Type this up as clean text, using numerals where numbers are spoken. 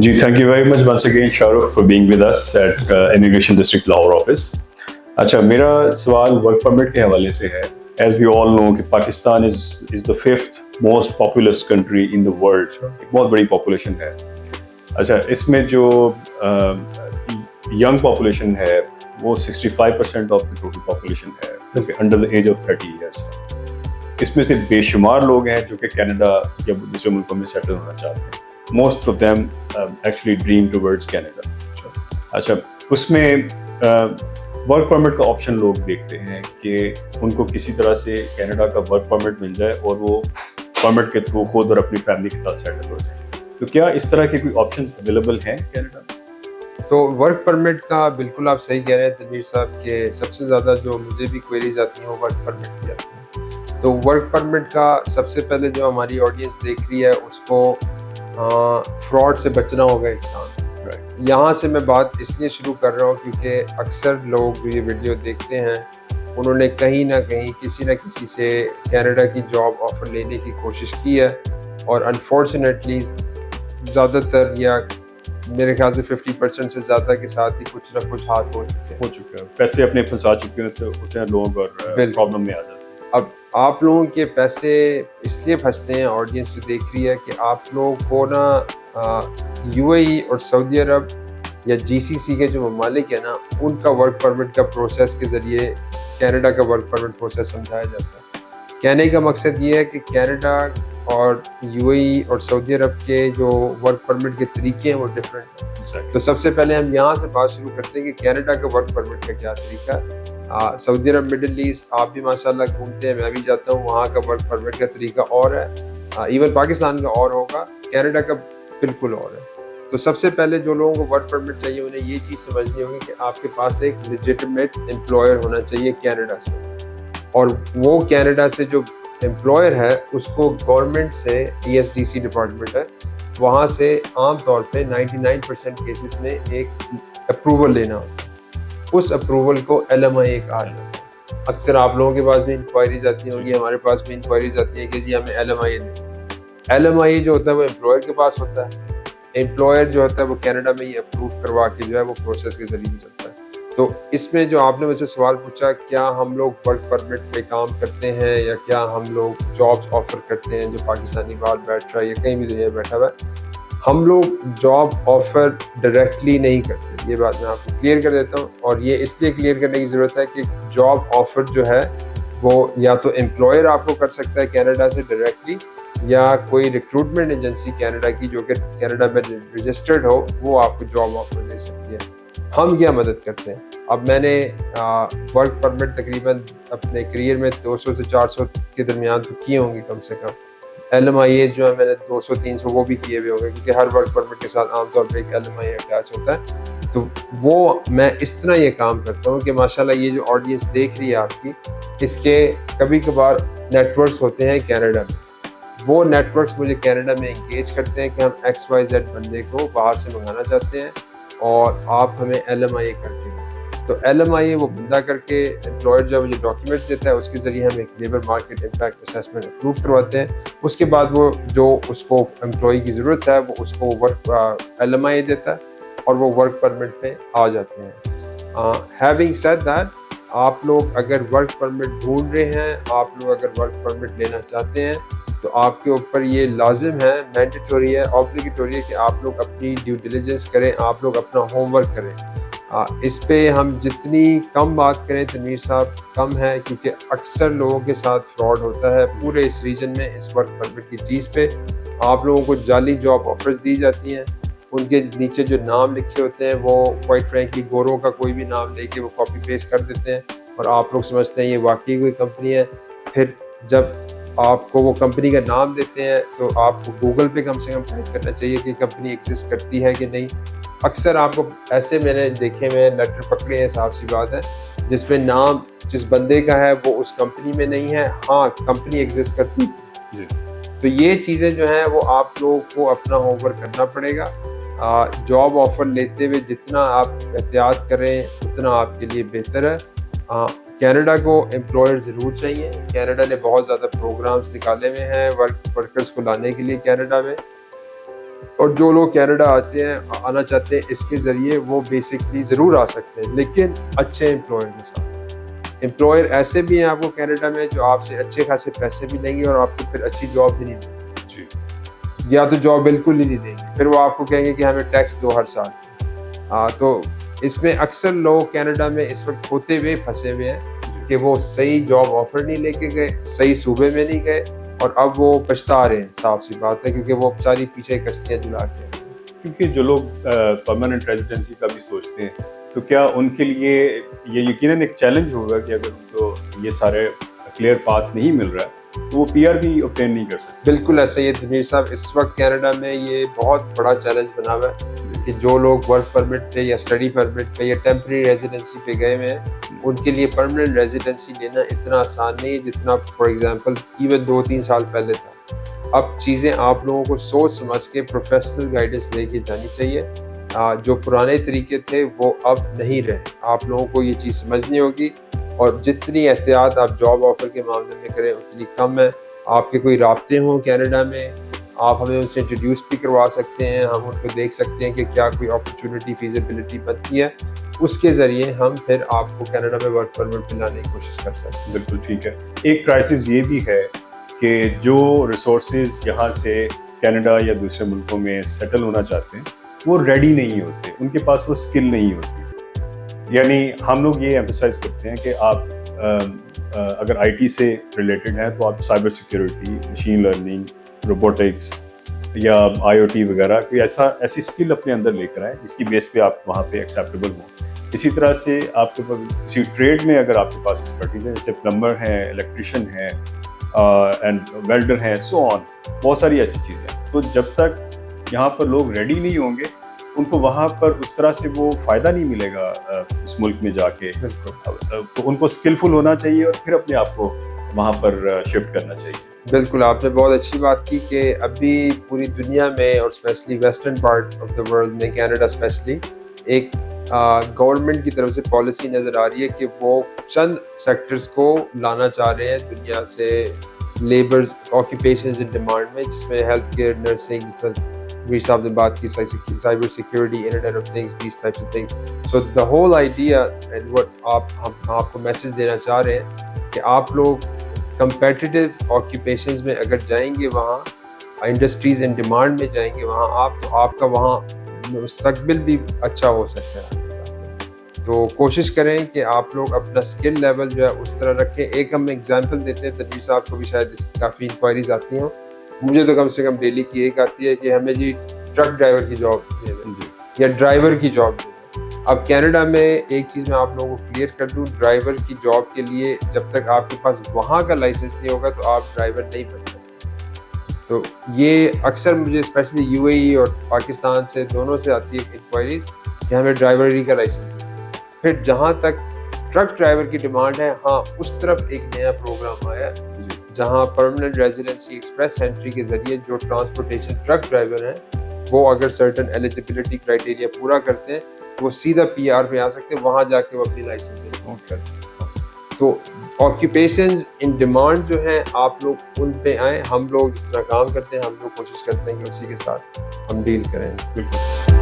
Ji, thank you very much once again, Shahrukh, for being with us at Immigration District Lahore office. अच्छा, मेरा सवाल work permit के हवाले से है. As we all know कि Pakistan is the fifth most populous country in the world. एक बहुत बड़ी population है. अच्छा, इसमें जो young population है वो 65% of the total population है, जो कि under the age of 30 years है. इसमें से बेशुमार लोग हैं जो कि कनाडा या दूसरे मुल्कों में सेटल होना चाहते हैं. Most of them actually dream towards Canada. अच्छा, उसमें वर्क परमिट का ऑप्शन लोग देखते हैं कि उनको किसी तरह से कनाडा का वर्क परमिट मिल जाए और वो परमिट के थ्रू खुद और अपनी फैमिली के साथ सेटल हो जाए. तो क्या इस तरह के कोई ऑप्शंस अवेलेबल हैं कनाडा में? तो वर्क परमिट का बिल्कुल आप सही कह रहे हैं तनवीर साहब कि सबसे ज़्यादा जो मुझे भी क्वेरीज आती हैं वो वर्क परमिट की आती हैं. तो वर्क परमिट का सबसे पहले जो हमारी ऑडियंस देख रही है उसको फ्रॉड से बचना होगा इस काम. यहाँ से मैं बात इसलिए शुरू कर रहा हूँ क्योंकि अक्सर लोग जो ये वीडियो देखते हैं उन्होंने कहीं ना कहीं किसी न किसी से कनाडा की जॉब ऑफ़र लेने की कोशिश की है और अनफॉर्चुनेटली ज़्यादातर या मेरे ख्याल से 50% से ज़्यादा के साथ ही कुछ ना कुछ हाथ हो चुके हैं. पैसे अपने फंसा चुके होते हैं लोग और प्रॉब्लम में आ जाते हैं. अब आप लोगों के पैसे इसलिए फंसते हैं, ऑडियंस जो देख रही है, कि आप लोगों को ना यूएई और सऊदी अरब या जीसीसी के जो ममालिक हैं ना उनका वर्क परमिट का प्रोसेस के ज़रिए कनाडा का वर्क परमिट प्रोसेस समझाया जाता है. कहने का मकसद ये है कि कनाडा और यूएई और सऊदी अरब के जो वर्क परमिट के तरीके हैं वो डिफरेंट हैं. तो सबसे पहले हम यहाँ से बात शुरू करते हैं कि कनाडा का वर्क परमिट का क्या तरीका है. सऊदी अरब, मिडिल ईस्ट आप भी माशाल्लाह घूमते हैं, मैं भी जाता हूँ, वहाँ का वर्क परमिट का तरीका और है. इवन पाकिस्तान का और होगा, कनाडा का बिल्कुल और है. तो सबसे पहले जो लोगों को वर्क परमिट चाहिए उन्हें ये चीज़ समझनी होगी कि आपके पास एक लेजिटिमेट एम्प्लॉयर होना चाहिए कनाडा से, और वो कनाडा से जो एम्प्लॉयर है उसको गवर्नमेंट से ESDC डिपार्टमेंट है वहाँ से आम तौर पे 99% केसेस में एक अप्रूवल लेना होता है. उस अप्रूवल को LMIA कहा जाता है. अक्सर आप लोगों के पास भी इंक्वायरीज आती होंगी, हमारे पास भी इंक्वायरीज आती हैं कि जी हमें LMIA दें. LMIA जो होता है वो एम्प्लॉयर के पास होता है. एम्प्लॉयर जो होता है वो कनाडा में ये अप्रूव करवा के जो है वो प्रोसेस के जरिए चलता है. तो इसमें जो आपने मुझसे सवाल पूछा, क्या हम लोग वर्क परमिट पे काम करते हैं या क्या हम लोग जॉब्स ऑफर करते हैं, जो पाकिस्तानी बाहर बैठ रहा है या कहीं भी दुनिया में बैठा हुआ है, हम लोग जॉब ऑफर डायरेक्टली नहीं करते. ये बात मैं आपको क्लियर कर देता हूँ, और ये इसलिए क्लियर करने की ज़रूरत है कि जॉब ऑफर जो है वो या तो एम्प्लॉयर आपको कर सकता है कनाडा से डायरेक्टली, या कोई रिक्रूटमेंट एजेंसी कनाडा की जो कि कनाडा में रजिस्टर्ड हो वो आपको जॉब ऑफर दे सकती है. हम क्या मदद करते हैं? अब मैंने वर्क परमिट तकरीबन अपने करियर में 200 से 400 के दरमियान तो किए होंगे कम से कम. LMIA जो है मैंने 200-300 वो भी किए हुए होंगे, क्योंकि हर वर्क परमिट के साथ आमतौर पर एक LMIA अटैच होता है. तो वो मैं इस तरह ये काम करता हूँ कि माशाल्लाह ये जो ऑडियंस देख रही है आपकी, इसके कभी कभार नेटवर्क्स होते हैं कनाडा में. वो नेटवर्क्स मुझे कनाडा में इंगेज करते हैं कि हम XYZ बंदे को बाहर से मंगाना चाहते हैं और आप हमें LMIA करके दें. तो LMIA वो बंदा करके एम्प्लॉयर जो है मुझे डॉक्यूमेंट्स देता है, उसके ज़रिए हम एक labour market impact assessment approve करवाते हैं. उसके बाद वो जो उसको एम्प्लॉय की ज़रूरत है वो उसको वर्क LMIA देता है और वो वर्क परमिट पे आ जाते हैं. हैविंग सेड दैट, आप लोग अगर वर्क परमिट ढूंढ रहे हैं, आप लोग अगर वर्क परमिट लेना चाहते हैं, तो आपके ऊपर ये लाजिम है, मैंडेटरी है, ऑब्लिगेटरी है कि आप लोग अपनी ड्यू डिलिजेंस करें, आप लोग अपना होमवर्क करें. इस पे हम जितनी कम बात करें तनवीर साहब कम है, क्योंकि अक्सर लोगों के साथ फ्रॉड होता है पूरे इस रीजन में. इस वर्क परमिट की चीज़ पे आप लोगों को जाली जॉब ऑफर्स दी जाती हैं, उनके नीचे जो नाम लिखे होते हैं वो क्वाइट फ्रैंकली गोरों का कोई भी नाम लेके वो कॉपी पेस्ट कर देते हैं और आप लोग समझते हैं ये वाकई कोई कंपनी है. फिर जब आपको वो कंपनी का नाम देते हैं तो आपको गूगल पे कम से कम टाइप करना चाहिए कि कंपनी एग्जिस्ट करती है कि नहीं. अक्सर आपको ऐसे मैंने देखे हुए लेटर पकड़े हैं, साफ सी बात है, जिसमें नाम जिस बंदे का है वो उस कंपनी में नहीं है, हाँ कंपनी एग्जिस्ट करती है. तो ये चीज़ें जो हैं वो आप लोगों को अपना होमवर्क करना पड़ेगा. जॉब ऑफर लेते हुए जितना आप एहतियात करें उतना आपके लिए बेहतर है. कनाडा को एम्प्लॉयर ज़रूर चाहिए. कनाडा ने बहुत ज़्यादा प्रोग्राम्स निकाले हुए हैं वर्कर्स को लाने के लिए कनाडा में. اور جو لوگ کینیڈا آتے ہیں آنا چاہتے ہیں اس کے ذریعے وہ بیسکلی ضرور آ سکتے ہیں، لیکن اچھے امپلائر کے ساتھ۔ امپلائر ایسے بھی ہیں آپ کو کینیڈا میں جو آپ سے اچھے خاصے پیسے بھی لیں گے اور آپ کو پھر اچھی جاب بھی نہیں دیں گے، جی یا تو جاب بالکل ہی نہیں دیں گے، پھر وہ آپ کو کہیں گے کہ ہمیں ٹیکس دو ہر سال۔ تو اس میں اکثر لوگ کینیڈا میں اس وقت ہوتے ہوئے پھنسے ہوئے ہیں کہ وہ صحیح جاب آفر نہیں لے کے گئے، صحیح صوبے میں نہیں گئے، اور اب وہ پچھتا رہے ہیں، صاف سی بات ہے، کیونکہ وہ ساری پیچھے کشتیاں جلا کے ہیں۔ کیونکہ جو لوگ پرماننٹ ریزیڈنسی کا بھی سوچتے ہیں تو کیا ان کے لیے یہ یقیناً ایک چیلنج ہوگا کہ اگر ان کو یہ سارے کلیئر پاتھ نہیں مل رہا ہے تو وہ پی آر بھی اوبٹین نہیں کر سکتے؟ بالکل ایسا ہی ہے تنویر صاحب، اس وقت کینیڈا میں یہ بہت بڑا چیلنج بنا ہوا ہے کہ جو لوگ ورک پرمٹ پہ یا اسٹڈی پرمٹ پہ یا ٹیمپرری ریزیڈنسی پہ گئے ہوئے ہیں، ان کے لیے پرماننٹ ریزیڈنسی لینا اتنا آسان نہیں ہے جتنا فار ایگزامپل ایون 2-3 سال پہلے تھا۔ اب چیزیں آپ لوگوں کو سوچ سمجھ کے پروفیشنل گائیڈنس لے کے جانی چاہیے۔ جو پرانے طریقے تھے وہ اب نہیں رہے، آپ لوگوں کو یہ چیز سمجھنی ہوگی، اور جتنی احتیاط آپ جاب آفر کے معاملے میں کریں اتنی کم ہے۔ آپ کے کوئی رابطے ہوں کینیڈا میں، آپ ہمیں ان سے انٹروڈیوس بھی کروا سکتے ہیں، ہم ان کو دیکھ سکتے ہیں کہ کیا کوئی اپرچونٹی فیزیبلٹی بنتی ہے، اس کے ذریعے ہم پھر آپ کو کینیڈا میں ورک پرمٹ پہ لانے کی کوشش کر سکتے ہیں۔ بالکل ٹھیک ہے۔ ایک کرائسس یہ بھی ہے کہ جو ریسورسز یہاں سے کینیڈا یا دوسرے ملکوں میں سیٹل ہونا چاہتے ہیں وہ ریڈی نہیں ہوتے، ان کے پاس وہ اسکل نہیں ہوتی۔ یعنی ہم لوگ یہ ایمفسائز کرتے ہیں کہ آپ اگر آئی ٹی سے ریلیٹڈ ہیں تو آپ cyber security, machine learning, robotics یا آئی او ٹی وغیرہ کوئی ایسی اسکل اپنے اندر لے کر آئیں جس کی بیس پہ آپ وہاں پہ ایکسیپٹیبل ہوں۔ اسی طرح سے آپ کے پاس کسی ٹریڈ میں اگر آپ کے پاس ایکسپرٹیز ہے، جیسے پلمبر ہیں، الیکٹریشین ہیں اینڈ ویلڈر ہیں، سو آن، بہت ساری ایسی چیزیں ہیں۔ تو جب تک یہاں پر لوگ ریڈی نہیں ہوں گے ان کو وہاں پر اس طرح سے وہ فائدہ نہیں ملے گا اس ملک میں جا کے۔ تو ان کو اسکلفل ہونا چاہیے اور پھر اپنے آپ کو وہاں پر شفٹ کرنا چاہیے۔ بالکل، آپ نے بہت اچھی بات کی کہ ابھی پوری دنیا میں اور especially western part of the world میں، کینیڈا اسپیشلی، ایک گورنمنٹ کی طرف سے پالیسی نظر آ رہی ہے کہ وہ چند سیکٹرز کو لانا چاہ رہے ہیں دنیا سے لیبرز آکوپیشنز ان ڈیمانڈ میں، جس میں ہیلتھ کیئر، نرسنگ، جس طرح ویر صاحب نے بات کی، cyber security, internet of things, these types of things. So the whole idea and what ہم آپ کو میسج دینا چاہ رہے ہیں کہ آپ لوگ کمپیٹیٹیو آکوپیشنز میں اگر جائیں گے، وہاں انڈسٹریز ان ڈیمانڈ میں جائیں گے، وہاں آپ کا وہاں مستقبل بھی اچھا ہو سکتا ہے۔ تو کوشش کریں کہ آپ لوگ اپنا اسکل لیول جو ہے اس طرح رکھیں۔ ایک ہم ایگزامپل دیتے ہیں، تنویر صاحب کو بھی شاید اس کی کافی انکوائریز آتی ہوں، مجھے تو کم سے کم ڈیلی کی ایک آتی ہے کہ ہمیں جی ٹرک ڈرائیور کی جاب دے دیں یا ڈرائیور کی جاب دے دیں۔ اب کینیڈا میں ایک چیز میں آپ لوگوں کو کلیئر کر دوں، ڈرائیور کی جاب کے لیے جب تک آپ کے پاس وہاں کا لائسنس نہیں ہوگا تو آپ ڈرائیور نہیں بن سکتے۔ تو یہ اکثر مجھے اسپیشلی یو اے ای اور پاکستان سے دونوں سے آتی ہے انکوائریز کہ ہمیں ڈرائیوری کا لائسنس دیں۔ پھر جہاں تک ٹرک ڈرائیور کی ڈیمانڈ ہے، ہاں اس طرف ایک نیا پروگرام آیا ہے جہاں پرماننٹ ریزیڈنسی ایکسپریس انٹری کے ذریعے جو ٹرانسپورٹیشن ٹرک ڈرائیور ہیں وہ اگر سرٹن ایلیجیبلٹی کرائٹیریا پورا کرتے ہیں وہ سیدھا پی آر پہ آ سکتے ہیں، وہاں جا کے وہ اپنی لائسنس کرتے ہیں۔ تو آکوپیشنز ان ڈیمانڈ جو ہیں آپ لوگ ان پہ آئیں، ہم لوگ اس طرح کام کرتے ہیں، ہم لوگ کوشش کرتے ہیں کہ اسی کے ساتھ ہم ڈیل کریں۔ بالکل۔